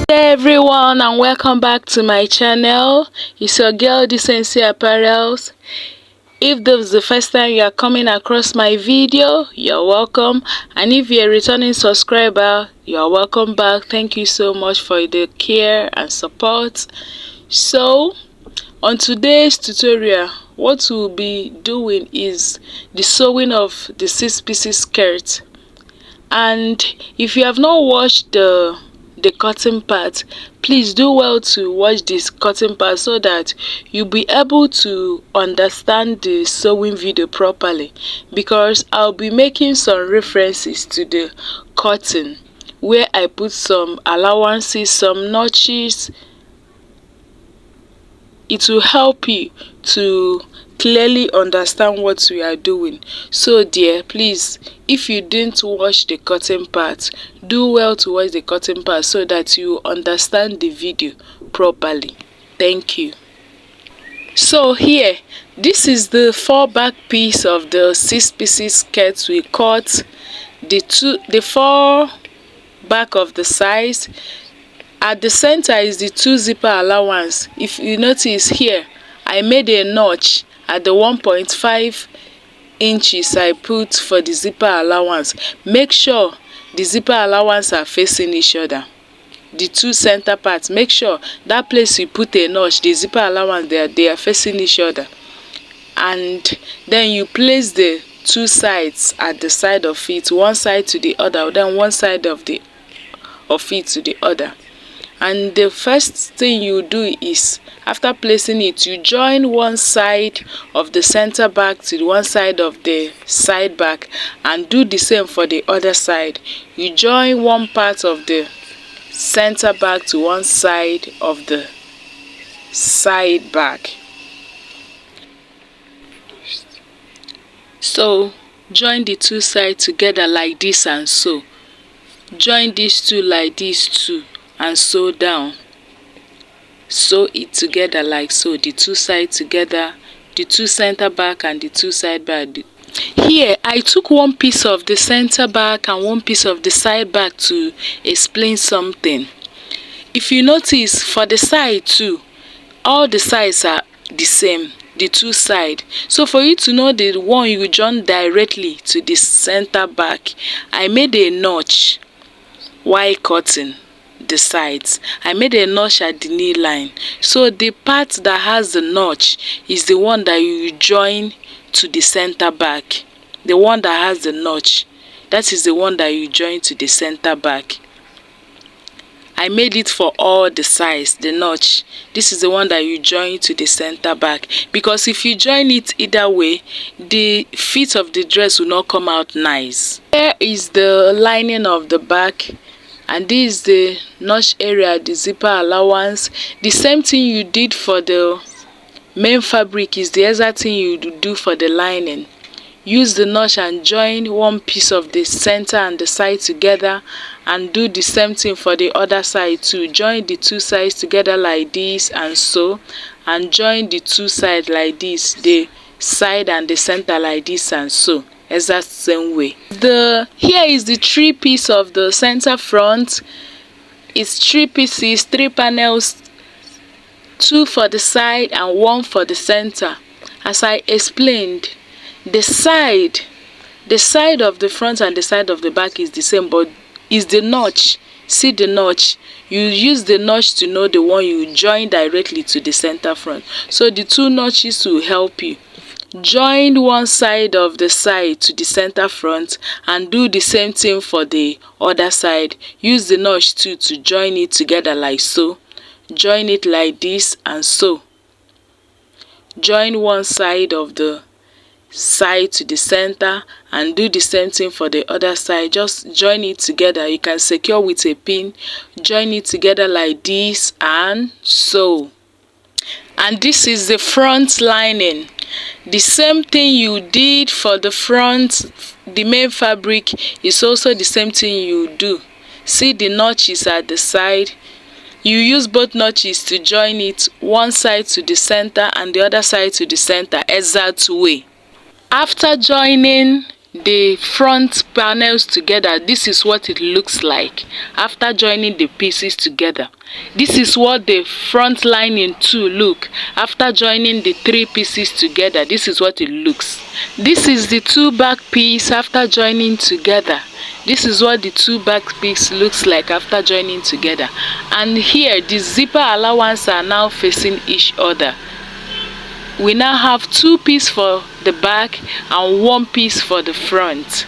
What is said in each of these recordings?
Hey everyone, and welcome back to my channel. It's your girl Decency Apparels. If this is the first time you are coming across my video, you're welcome, and if you're a returning subscriber, you're welcome back. Thank you so much for the care and support. So on today's tutorial, what we'll be doing is the sewing of the 6-piece skirt. And if you have not watched the cutting part, please do well to watch this cutting part so that you'll be able to understand the sewing video properly, because I'll be making some references to the cutting where I put some allowances, some notches. It will help you to clearly understand what we are doing. So dear, please, if you didn't watch the cutting part, do well to watch the cutting part so that you understand the video properly. Thank you. So here, this is the 4 back piece of the 6-piece skirt. We cut the 4 back of the sides. At the center is the 2 zipper allowance. If you notice here, I made a notch at the 1.5 inches I put for the zipper allowance. Make sure the zipper allowance are facing each other. The 2 center parts, make sure that place you put a notch, the zipper allowance, they are facing each other. And then you place the 2 sides at the side of it, one side to the other, then one side of it to the other. And the first thing you do is, after placing it, you join one side of the center back to one side of the side back, and do the same for the other side. You join one part of the center back to one side of the side back. So join the 2 sides together like this, and so join these 2 like this too, and sew down. Sew it together like so, the 2 sides together, the 2 center back and the 2 side back. Here I took 1 piece of the center back and 1 piece of the side back to explain something. If you notice, for the side too, all the sides are the same, the 2 sides. So for you to know the one you join directly to the center back, I made a notch while cutting the sides. I made a notch at the knee line. So the part that has the notch is the one that you join to the center back. The one that has the notch, that is the one that you join to the center back. I made it for all the sides, the notch. This is the one that you join to the center back, because if you join it either way, the fit of the dress will not come out nice. Here is the lining of the back, and this is the notch area, the zipper allowance. The same thing you did for the main fabric is the exact thing you do for the lining. Use the notch and join one piece of the center and the side together, and do the same thing for the other side too. Join the 2 sides together like this, and so, and join the 2 sides like this, the side and the center like this, and so, exact same way. Here is the 3 piece of the center front. It's 3 pieces, 3 panels, 2 for the side and 1 for the center. As I explained, the side of the front and the side of the back is the same, but is the notch. See the notch, you use the notch to know the one you join directly to the center front. So the 2 notches will help you. Join one side of the side to the center front and do the same thing for the other side. Use the notch too to join it together like so. Join it like this, and so. Join one side of the side to the center and do the same thing for the other side. Just join it together. You can secure with a pin. Join it together like this, and so. And this is the front lining. The same thing you did for the front, the main fabric, is also the same thing you do. See the notches at the side. You use both notches to join it, one side to the center and the other side to the center, exact way. After joining the front panels together. This is what it looks like after joining the pieces together. This is what the front lining too look after joining the 3 pieces together. This is what it looks. This is the 2 back piece after joining together. This is what the 2 back piece looks like after joining together. And here the zipper allowance are now facing each other. We now have 2 pieces for the back and 1 piece for the front.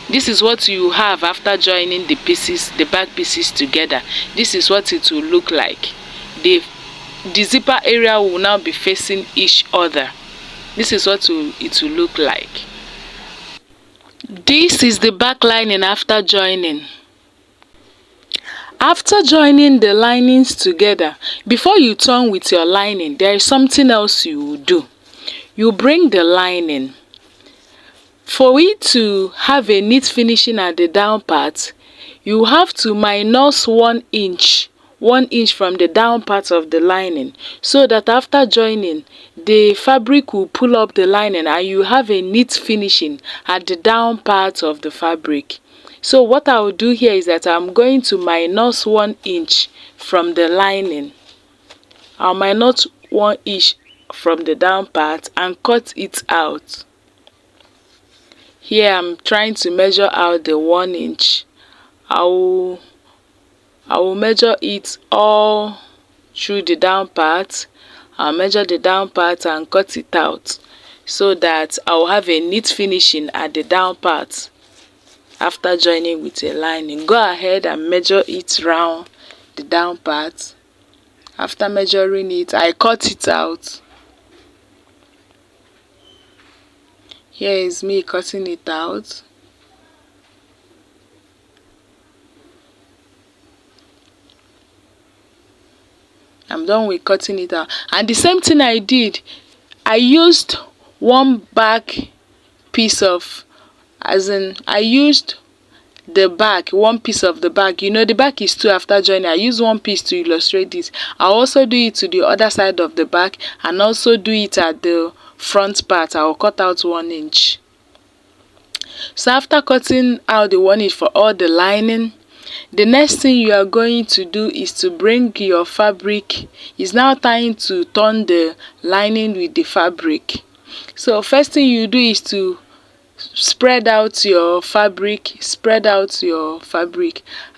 This is what you have after joining the pieces, the back pieces together. This is what it will look like. The zipper area will now be facing each other. This is what it will look like. This is the back lining after joining. After joining the linings together, before you turn with your lining, there is something else you will do. You bring the lining. For it to have a neat finishing at the down part, you have to minus 1 inch from the down part of the lining, so that after joining, the fabric will pull up the lining and you have a neat finishing at the down part of the fabric. So what I will do here is that I'm going to minus 1 inch from the lining. I'll minus 1 inch from the down part and cut it out. Here I'm trying to measure out the 1 inch. I will measure it all through the down part. I'll measure the down part and cut it out so that I'll have a neat finishing at the down part. After joining with a lining, go ahead and measure it round the down part. After measuring it, I cut it out. Here is me cutting it out. I'm done with cutting it out. And the same thing I did, I used 1 back piece of, I used the back, 1 piece of the back. You know the back is 2 after joining. I use 1 piece to illustrate this. I'll also do it to the other side of the back and also do it at the front part. I will cut out 1 inch. So after cutting out the 1 inch for all the lining, the next thing you are going to do is to bring your fabric. It's now time to turn the lining with the fabric. So first thing you do is to spread out your fabric.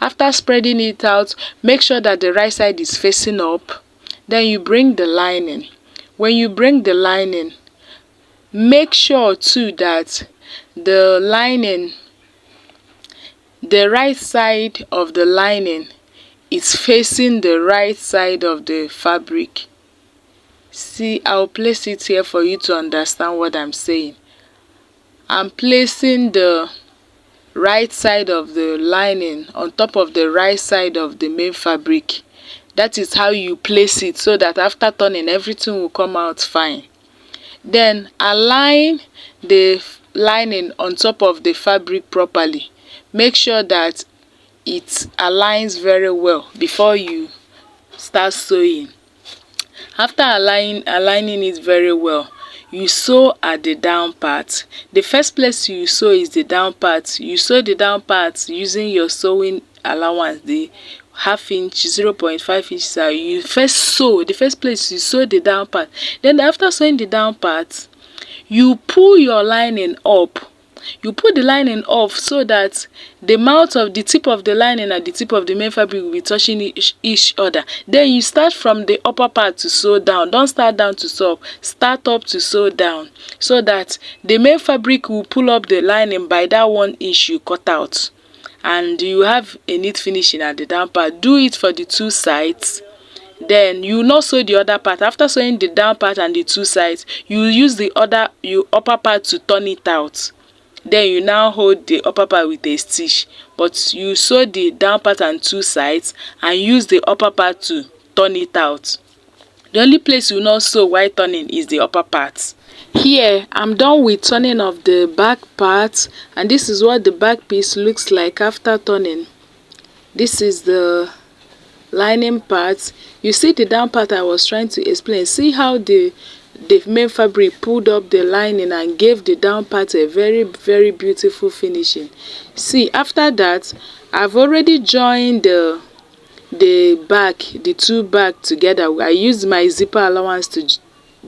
After spreading it out, make sure that the right side is facing up. Then you bring the lining. When you bring the lining, make sure too that the lining, the right side of the lining is facing the right side of the fabric. See, I'll place it here for you to understand what I'm saying. I'm placing the right side of the lining on top of the right side of the main fabric. That is how you place it, so that after turning, everything will come out fine. Then align the lining on top of the fabric properly. Make sure that it aligns very well before you start sewing. After aligning it very well, you sew at the down part. The first place you sew is the down part. You sew the down part using your sewing allowance, the ½ inch, 0.5 inches. You first sew the first place you sew the down part. Then after sewing the down part, you pull your lining up. You put the lining off so that the mouth of the tip of the lining and the tip of the main fabric will be touching each other. Then you start from the upper part to sew down. Don't start down to sew up. Start up to sew down, so that the main fabric will pull up the lining by that 1 inch you cut out, and you have a neat finishing at the down part. Do it for the 2 sides. Then you not sew the other part. After sewing the down part and the 2 sides, you use the upper part to turn it out. Then you now hold the upper part with a stitch, but you sew the down part and 2 sides and use the upper part to turn it out. The only place you not sew while turning is the upper part. Here I'm done with turning of the back part, and this is what the back piece looks like after turning. This is the lining part. You see the down part I was trying to explain. See how the the main fabric, pulled up the lining and gave the down part a very beautiful finishing. See, after that, I've already joined the two back together. I used my zipper allowance to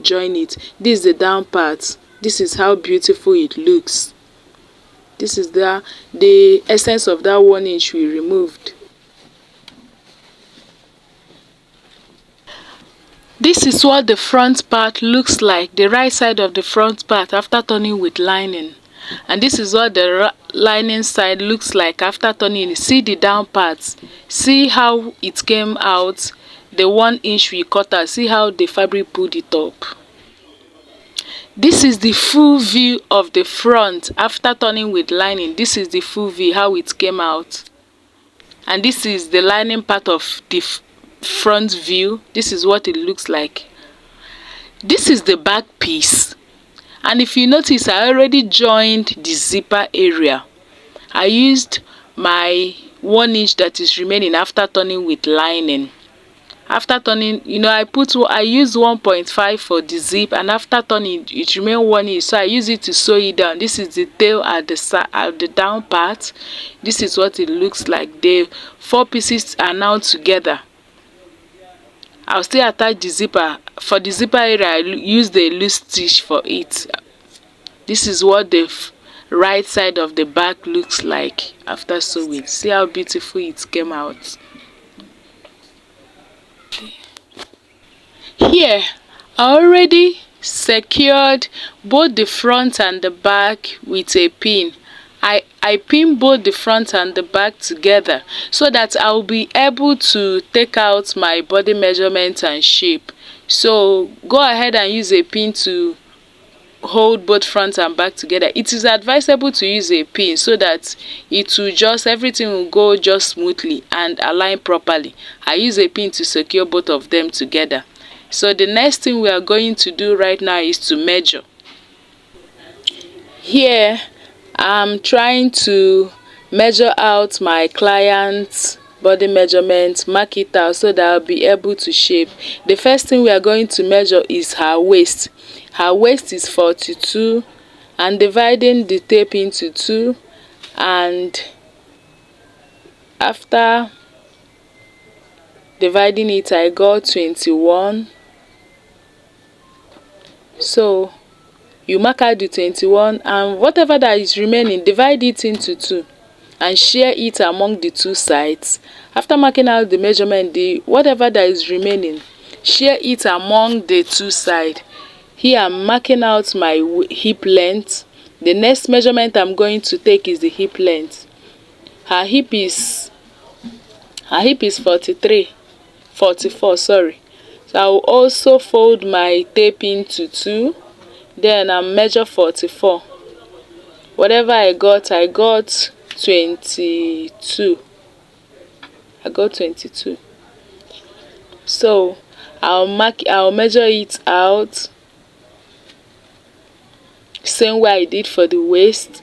join it. This is the down part. This is how beautiful it looks. This is the essence of that 1 inch we removed. This is what the front part looks like, the right side of the front part after turning with lining. And this is what the lining side looks like after turning. See the down parts. See how it came out. The 1 inch we cut out. See how the fabric pulled it up. This is the full view of the front after turning with lining. This is the full view, how it came out. And this is the lining part of the front view. This is what it looks like. This is the back piece. And if you notice, I already joined the zipper area. I used my 1 inch that is remaining after turning with lining. After turning, I used 1.5 for the zip, and after turning it remained 1 inch, so I use it to sew it down. This is the tail at the side, at the down part. This is what it looks like. The 4 pieces are now together. I'll still attach the zipper. For the zipper area, I use the loose stitch for it. This is what the right side of the back looks like after sewing. See how beautiful it came out. Here, I already secured both the front and the back with a pin. I pin both the front and the back together so that I'll be able to take out my body measurement and shape. So go ahead and use a pin to hold both front and back together. It is advisable to use a pin so that everything will go just smoothly and align properly. I use a pin to secure both of them together. So the next thing we are going to do right now is to measure. Here I'm trying to measure out my client's body measurement, mark it out so that I'll be able to shape. The first thing we are going to measure is her waist. Her waist is 42, and dividing the tape into 2, and after dividing it I got 21. So you mark out the 21, and whatever that is remaining, divide it into 2 and share it among the 2 sides. After marking out the measurement, whatever that is remaining, share it among the 2 sides. Here I'm marking out my hip length. The next measurement I'm going to take is the hip length. Her hip is 44, sorry. So I will also fold my tape into 2, then I measure 44. Whatever I got 22. I got 22. So I'll measure it out same way I did for the waist.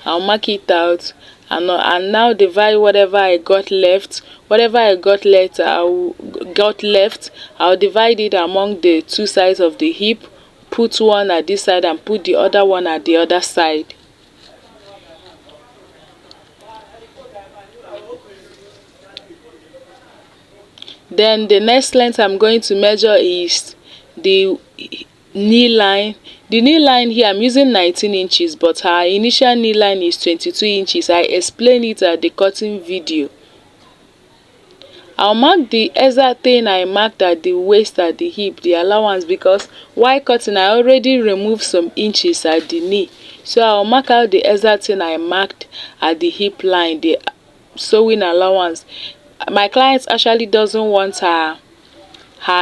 I'll mark it out and now divide whatever I got left. Whatever I got left, I'll divide it among the 2 sides of the hip. Put one at this side and put the other one at the other side. Then the next length I'm going to measure is the knee line. The knee line here I'm using 19 inches, but her initial knee line is 22 inches. I explain it at the cutting video. I'll mark the exact thing I marked at the waist, at the hip, the allowance, because while cutting I already removed some inches at the knee. So I'll mark out the exact thing I marked at the hip line, the sewing allowance. My client actually doesn't want her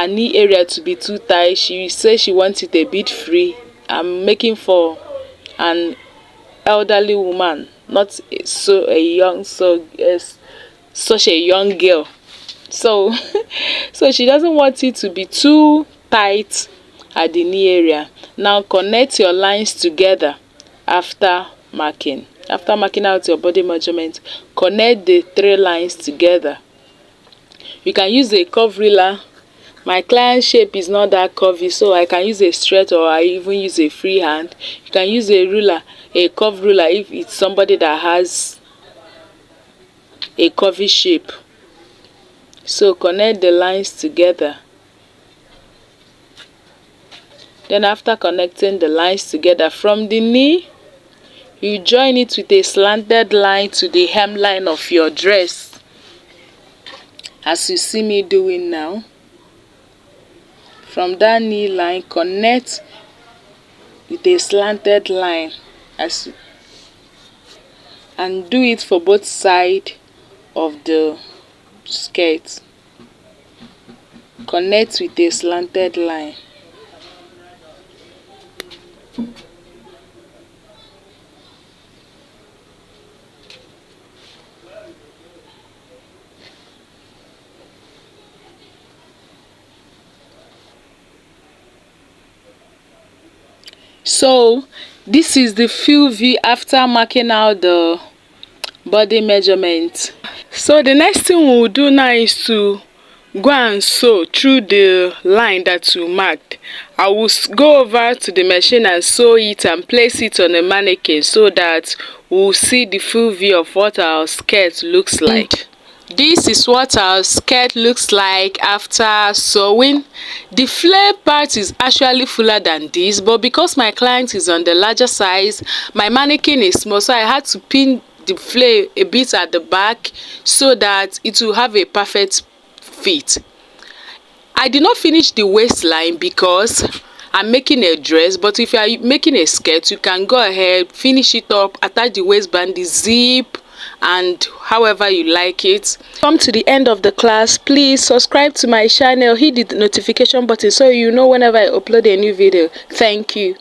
knee area to be too tight. She says she wants it a bit free. I'm making for an elderly woman, not such a young girl. So she doesn't want it to be too tight at the knee area. Now connect your lines together after marking. After marking out your body measurement, connect the 3 lines together. You can use a curve ruler My client shape is not that curvy, so I can use a straight or I even use a free hand. You can use a ruler, a curved ruler if it's somebody that has a curvy shape. So connect the lines together. Then after connecting the lines together from the knee, you join it with a slanted line to the hemline of your dress, as you see me doing now. From that knee line, connect with a slanted line and do it for both sides of the skirt. Connect with a slanted line. So this is the full view after marking out the body measurement. So the next thing we will do now is to go and sew through the line that you marked. I will go over to the machine and sew it and place it on a mannequin so that we'll see the full view of what our skirt looks like. This is what our skirt looks like after sewing. The flare part is actually fuller than this, but because my client is on the larger size, my mannequin is small, so I had to pin the flare a bit at the back so that it will have a perfect fit. I did not finish the waistline because I'm making a dress, but if you are making a skirt, you can go ahead, finish it up, attach the waistband, the zip, and however you like it. Come to the end of the class. Please subscribe to my channel, hit the notification button so you know whenever I upload a new video. Thank you.